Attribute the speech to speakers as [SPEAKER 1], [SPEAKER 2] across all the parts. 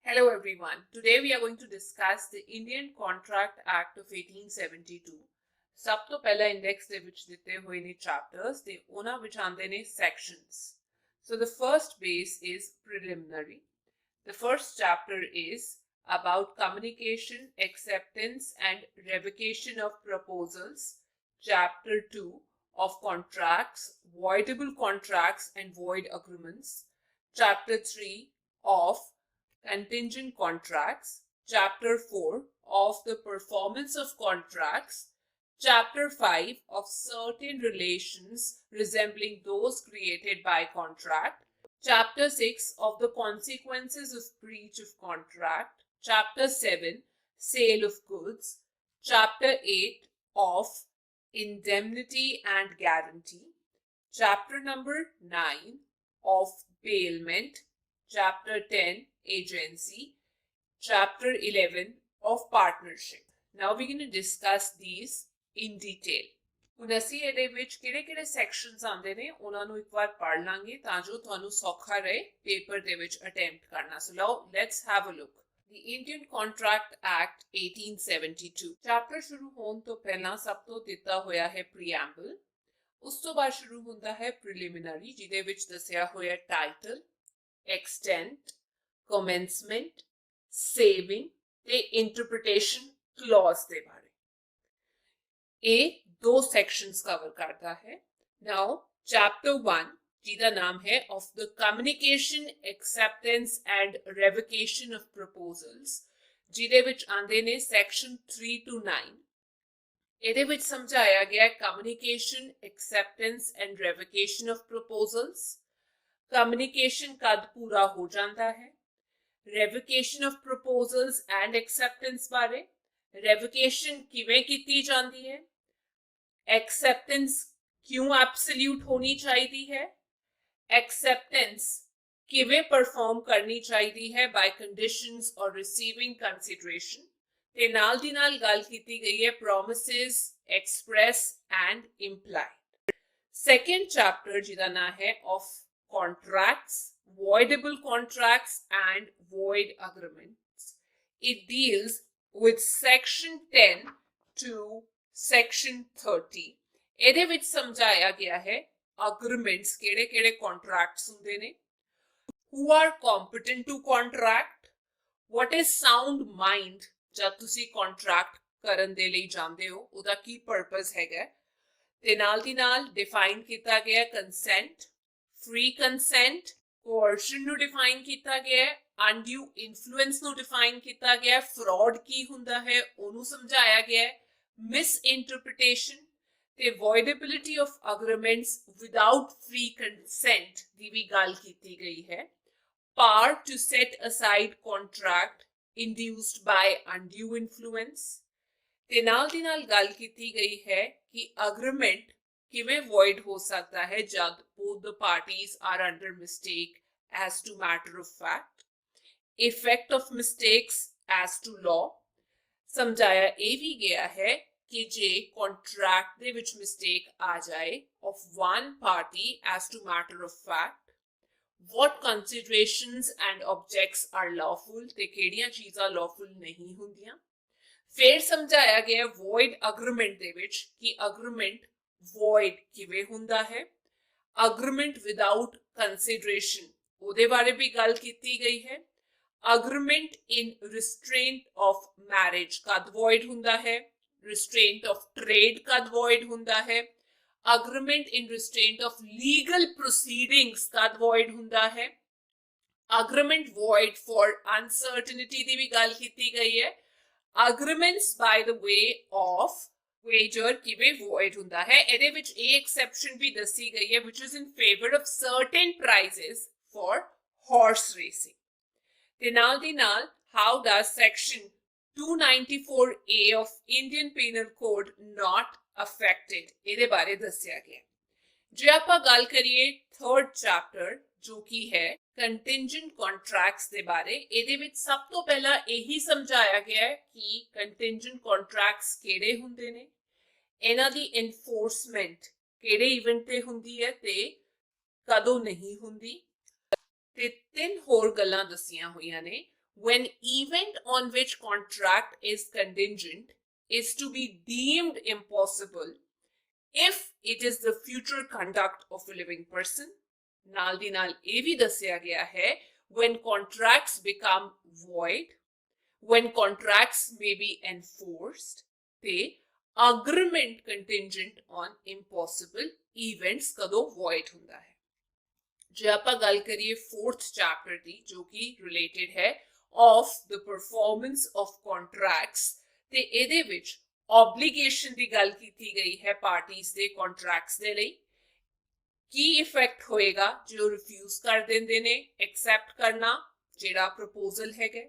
[SPEAKER 1] Hello everyone. Today we are going to discuss the Indian Contract Act of 1872. ਸਭ ਤੋਂ ਪਹਿਲਾ index ਦੇ ਵਿੱਚ ਦਿੱਤੇ ਹੋਏ ਨੇ ਚੈਪਟਰਸ ਤੇ ਉਹਨਾਂ ਵਿੱਚ ਆਉਂਦੇ ਨੇ sections. So the first base is preliminary. The first chapter is about communication, acceptance and revocation of proposals. Chapter 2 of contracts, voidable contracts and void agreements. Chapter 3 of contingent contracts, chapter 4 of the performance of contracts, chapter 5 of certain relations resembling those created by contract, chapter 6 of the consequences of breach of contract, chapter 7 sale of goods, chapter 8 of indemnity and guarantee, chapter number 9 of bailment, chapter 10 agency, chapter 11 of partnership. Now we're going to discuss these in detail. ਹੁਣ ਅਸੀਂ ਇਹਦੇ ਵਿੱਚ ਕਿਹੜੇ sections ਆਉਂਦੇ ਨੇ ਉਹਨਾਂ ਨੂੰ ਇੱਕ ਵਾਰ ਪੜ੍ਹ ਲਾਂਗੇ ਤਾਂ ਜੋ ਤੁਹਾਨੂੰ ਸੌਖਾ ਰਹੇ ਪੇਪਰ ਦੇ ਵਿੱਚ ਅਟੈਂਪਟ ਕਰਨਾ. ਸੋ ਲਓ let's have a look. The Indian Contract Act 1872. Chapter ਸ਼ੁਰੂ ਹੋਣ ਤੋਂ ਪਹਿਲਾਂ ਸਭ ਤੋਂ ਦਿੱਤਾ ਹੋਇਆ ਹੈ ਪ੍ਰੀਐਂਬਲ. ਉਸ ਤੋਂ ਬਾਅਦ ਸ਼ੁਰੂ ਹੁੰਦਾ ਹੈ ਪ੍ਰੀਲਿਮਿਨਰੀ ਜਿਹਦੇ ਵਿੱਚ ਦੱਸਿਆ ਹੋਇਆ ਟਾਈਟਲ, extent, commencement, saving ਤੇ interpretation clause ਦੇ ਬਾਰੇ. ਇਹ ਦੋ ਸੈਕਸ਼ਨਸ ਕਵਰ ਕਰਦਾ ਹੈ. ਨਾਓ ਚੈਪਟਰ 1 ਜਿਹਦਾ ਨਾਮ ਹੈ of the communication, acceptance and revocation of proposals ਜਿਹਦੇ ਵਿੱਚ ਆਉਂਦੇ ਨੇ ਸੈਕਸ਼ਨ 3 to 9. ਇਹਦੇ ਵਿੱਚ ਸਮਝਾਇਆ ਗਿਆ communication, acceptance and revocation of proposals. Communication ਕਦ ਪੂਰਾ ਹੋ ਜਾਂਦਾ ਹੈ, revocation of proposals and acceptance ਬਾਰੇ, revocation ਕਿਵੇਂ ਕੀਤੀ ਜਾਂਦੀ ਹੈ, acceptance ਕਿਉਂ absolute ਹੋਣੀ ਚਾਹੀਦੀ ਹੈ, acceptance ਕਿਵੇਂ perform ਕਰਨੀ ਚਾਹੀਦੀ ਹੈ by conditions or receiving consideration ਤੇ ਨਾਲ ਦੀ ਨਾਲ ਗੱਲ ਕੀਤੀ ਗਈ ਹੈ promises, express and implied. Second chapter ਜਿਹਦਾ ਨਾਂ ਹੈ of contracts, voidable contracts and void agreements. It deals with section 10 to section 30. ਇਹਦੇ ਵਿੱਚ ਸਮਝਾਇਆ ਗਿਆ ਹੈ agreements ਕਿਹੜੇ contracts ਹੁੰਦੇ ਨੇ, who are competent to contract, what is sound mind ਜਦ ਤੁਸੀਂ contract ਕਰਨ ਦੇ ਲਈ ਜਾਂਦੇ ਹੋ ਉਹਦਾ ਕੀ purpose ਹੈਗਾ ਤੇ ਨਾਲ ਦੀ ਨਾਲ define ਕੀਤਾ ਗਿਆ consent, free consent, coercion ਨੂੰ define ਕੀਤਾ ਗਿਆ ਹੈ, undue influence ਨੂੰ define ਕੀਤਾ ਗਿਆ ਹੈ, fraud ਕੀ ਹੁੰਦਾ ਹੈ ਉਹਨੂੰ ਸਮਝਾਇਆ ਗਿਆ ਹੈ, misinterpretation ਤੇ voidability of agreements without free consent ਦੀ ਵੀ ਗੱਲ ਕੀਤੀ ਗਈ ਹੈ, power to set aside contract induced by undue influence ਤੇ ਨਾਲ ਦੀ ਨਾਲ ਗੱਲ ਕੀਤੀ ਗਈ ਹੈ ਕਿ agreement ਕਿਵੇਂ void ਹੋ ਸਕਦਾ ਹੈ ਜਦ both the parties are under mistake as to matter of fact, effect of mistakes as to law. ਸਮਝਾਇਆ ਇਹ ਵੀ ਗਿਆ ਹੈ ਕਿ ਜੇ contract ਦੇ ਵਿੱਚ mistake ਆ ਜਾਏ of one party as to matter of fact, what considerations and objects are lawful ਤੇ ਕਿਹੜੀਆਂ ਚੀਜ਼ਾਂ lawful ਨਹੀਂ ਹੁੰਦੀਆਂ. ਫਿਰ ਸਮਝਾਇਆ ਗਿਆ void agreement ਦੇ ਵਿੱਚ ਕਿ agreement void ਕਿਵੇਂ ਹੁੰਦਾ ਹੈ, agreement without consideration ਉਹਦੇ ਬਾਰੇ ਵੀ ਗੱਲ ਕੀਤੀ ਗਈ ਹੈ, agreement in restraint of marriage ਕਦ void ਹੁੰਦਾ ਹੈ, restraint of trade ਕਦ void ਹੁੰਦਾ ਹੈ, agreement in restraint of legal proceedings ਕਦ void ਹੁੰਦਾ ਹੈ, agreement void for uncertainty ਦੀ ਵੀ ਗੱਲ ਕੀਤੀ ਗਈ ਹੈ, agreements by the way of wager ਕਿਵੇਂ void ਹੁੰਦਾ ਹੈ. ਇਹਦੇ ਵਿੱਚ ਇਹ exception ਵੀ ਦੱਸੀ ਗਈ ਹੈ which is in favor of certain prizes for horse racing. ਤੇ ਨਾਲ ਦੀ ਨਾਲ how does section 294A of Indian Penal Code not affected ਇਹਦੇ ਬਾਰੇ ਦੱਸਿਆ ਗਿਆ. ਜੇ ਆਪਾਂ ਗੱਲ ਕਰੀਏ third chapter ਜੋ ਕਿ ਹੈ contingent contracts ਦੇ ਬਾਰੇ, ਇਹਦੇ ਵਿੱਚ ਸਭ ਤੋਂ ਪਹਿਲਾਂ ਇਹੀ ਸਮਝਾਇਆ ਗਿਆ ਹੈ ਕਿ contingent contracts ਕਿਹੜੇ ਹੁੰਦੇ ਨੇ, ਇਹਨਾਂ ਦੀ enforcement ਕਿਹੜੇ ਇਵੈਂਟ ਤੇ ਹੁੰਦੀ ਹੈ ਤੇ ਕਦੋਂ ਨਹੀਂ ਹੁੰਦੀ, ਤੇ ਤਿੰਨ ਹੋਰ ਗੱਲਾਂ ਦੱਸੀਆਂ ਹੋਈਆਂ ਨੇ when event on which contract is contingent is to be deemed impossible if it is the future conduct of a living person. ਨਾਲ ਦੀ ਨਾਲ ਇਹ ਵੀ ਦੱਸਿਆ ਗਿਆ ਹੈ when contracts become void, when contracts may be enforced, ਤੇ agreement contingent on impossible events ਕਦੋਂ void ਹੁੰਦਾ ਹੈ। ਜੇ ਆਪਾਂ ਗੱਲ ਕਰੀਏ 4th ਚੈਪਟਰ ਦੀ ਜੋ ਕਿ ਰਿਲੇਟਡ ਹੈ of the performance of contracts, ਤੇ ਇਹਦੇ ਵਿੱਚ obligation ਦੀ ਗੱਲ ਕੀਤੀ ਗਈ ਹੈ ਪਾਰਟੀਜ਼ ਦੇ contracts ਦੇ ਲਈ। ਕੀ ਇਫੈਕਟ ਹੋਏਗਾ ਜੋ ਰਿਫਿਊਜ਼ ਕਰ ਦਿੰਦੇ ਨੇ ਐਕਸੈਪਟ ਕਰਨਾ ਜਿਹੜਾ ਪ੍ਰਪੋਜ਼ਲ ਹੈਗਾ।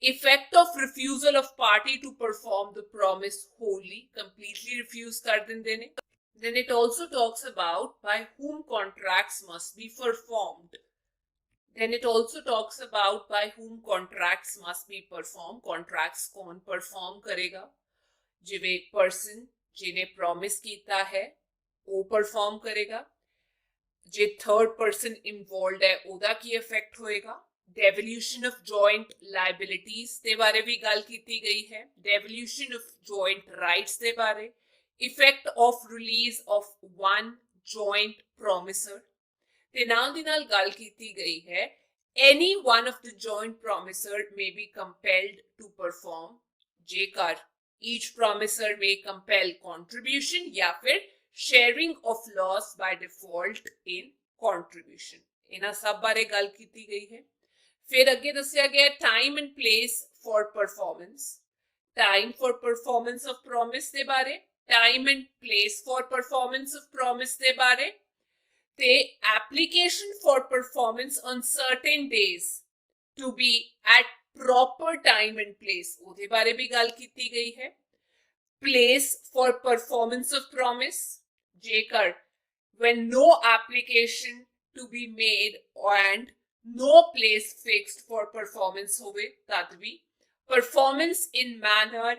[SPEAKER 1] Effect of refusal of party to perform the promise wholly completely refuse ਕਰ ਦਿੰਦੇ ਨੇ। then it also talks about by whom contracts must be performed, contracts कौन परफॉर्म करेगा। जिਵੇਂ person ਜਿਹਨੇ ਪ੍ਰੋਮਿਸ ਕੀਤਾ ਹੈ ਉਹ ਪਰਫਾਰਮ ਕਰੇਗਾ। ਜੇ थर्ड पर्सन इन्वॉल्वड है ਉਹਦਾ ਕੀ ਇਫੈਕਟ ਹੋਏਗਾ। डेवोल्यूशन ऑफ जॉइंट लाइबिलिटीज ਦੇ ਬਾਰੇ ਵੀ ਗੱਲ ਕੀਤੀ ਗਈ ਹੈ। डेवोल्यूशन ऑफ जॉइंट राइट्स ਦੇ ਬਾਰੇ। Effect of release of one joint promisor ਤੇ ਨਾਲ ਦੀ ਨਾਲ ਗੱਲ ਕੀਤੀ ਗਈ ਹੈ any one of the joint promisor may be compelled to perform ਜੇਕਰ each promisor may compel contribution या फिर sharing of loss by default in contribution। ਇਹਨਾਂ ਸਭ ਬਾਰੇ ਗੱਲ ਕੀਤੀ ਗਈ ਹੈ। ਫਿਰ ਅੱਗੇ ਦੱਸਿਆ ਗਿਆ time and place for performance, time for performance of promise ਦੇ ਬਾਰੇ, time and place for performance of promise ਦੇ ਬਾਰੇ, ਤੇ application for performance on certain days to be at proper time and place ਉਹਦੇ ਬਾਰੇ ਵੀ ਗੱਲ ਕੀਤੀ ਗਈ ਹੈ। place for performance of promise ਜੇਕਰ when no application to be made and no place fixed for performance ਹੋਵੇ ਤਦ ਵੀ performance in manner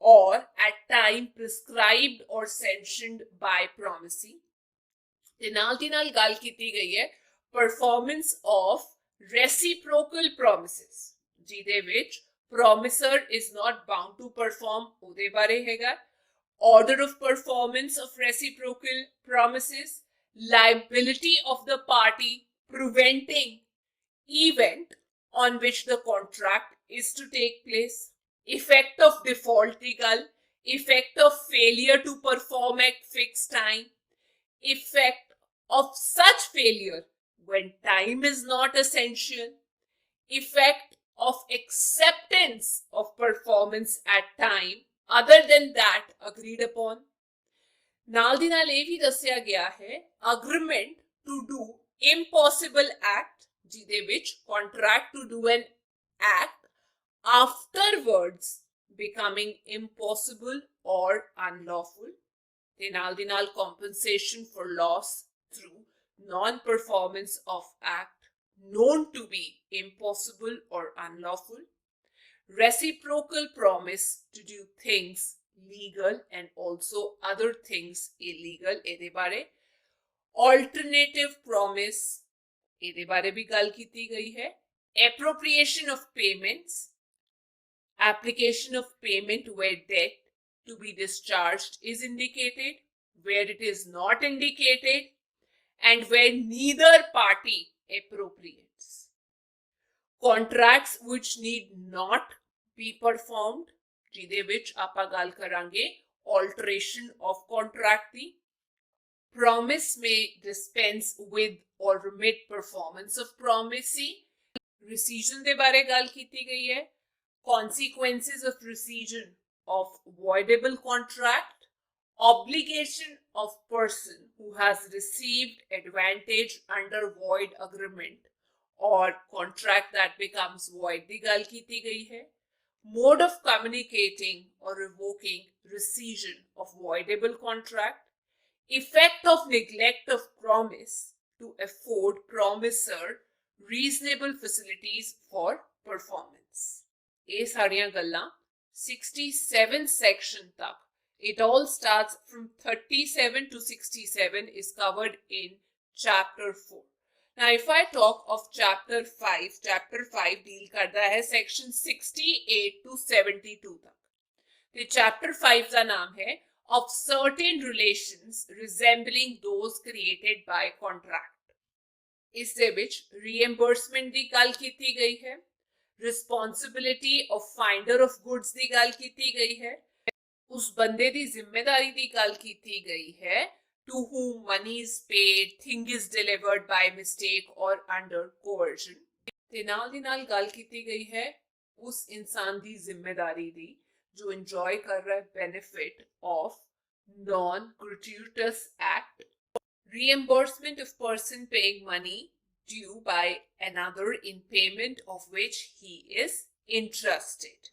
[SPEAKER 1] or at time prescribed or sanctioned by promisee। ਤੇ ਨਾਲ ਦੀ ਨਾਲ ਗੱਲ ਕੀਤੀ ਗਈ ਹੈ performance of reciprocal promises ਜਿਹਦੇ ਵਿੱਚ promiser is not bound to perform ਉਹਦੇ ਬਾਰੇ ਹੈਗਾ। order of performance of reciprocal promises, liability of the party preventing event on which the contract is to take place, effect of default legal, effect of failure to perform at fixed time, effect of such failure when time is not essential, effect of acceptance of performance at time other than that agreed upon। ਨਾਲ ਦੀ ਨਾਲ ਇਹ ਵੀ ਦੱਸਿਆ ਗਿਆ ਹੈ agreement to do impossible act ਜਿਹਦੇ ਵਿੱਚ contract to do an act afterwards becoming impossible or unlawful, ਤੇ ਨਾਲ ਦੀ ਨਾਲ compensation for loss through non-performance of act known to be impossible or unlawful, reciprocal promise to do things legal and also other things illegal ਇਹਦੇ ਬਾਰੇ, alternative promise ਇਹਦੇ ਬਾਰੇ ਵੀ ਗੱਲ ਕੀਤੀ ਗਈ ਹੈ। appropriation of payments, application of payment where debt to be discharged is indicated, where it is not indicated, and where neither party appropriates, contracts which need not be performed ਜਿਹਦੇ ਵਿੱਚ ਆਪਾਂ ਗੱਲ ਕਰਾਂਗੇ alteration of contract the, promise may dispense with or remit performance of promisee, rescission ਦੇ ਬਾਰੇ ਗੱਲ ਕੀਤੀ ਗਈ ਹੈ, consequences of rescission of voidable contract, obligation of person who has received advantage under void agreement or contract that becomes void ਦੀ ਗੱਲ ਕੀਤੀ ਗਈ ਹੈ, mode of communicating or revoking rescission of voidable contract, effect of neglect of promise to afford promiser reasonable facilities for performance। ਇਹ ਸਾਰੀਆਂ ਗੱਲਾਂ 67 section ਤੱਕ, it all starts from 37 to 67 is covered in chapter 4। Now, if I talk of chapter 5 deal करता है section 68 to 72 तक. तो chapter 5 का नाम है of certain relations resembling those created by contract. इससे ਵਿੱਚ reimbursement ਦੀ ਗੱਲ ਕੀਤੀ ਗਈ ਹੈ, responsibility of finder of goods ਦੀ ਗੱਲ ਕੀਤੀ ਗਈ ਹੈ, ਉਸ ਬੰਦੇ ਦੀ ਜ਼ਿੰਮੇਵਾਰੀ ਦੀ ਗੱਲ ਕੀਤੀ ਗਈ ਹੈ to whom money is paid, thing is delivered by mistake or under coercion. ਤੇ ਨਾਲ ਦੀ ਨਾਲ ਗੱਲ ਕੀਤੀ ਗਈ ਹੈ ਉਸ ਇਨਸਾਨ ਦੀ ਜ਼ਿੰਮੇਵਾਰੀ ਦੀ ਜੋ ਇੰਜੋਏ ਕਰ ਰਿਹਾ ਹੈ benefit of non-gratuitous act. Reimbursement of person paying money due by another in payment of which he is interested.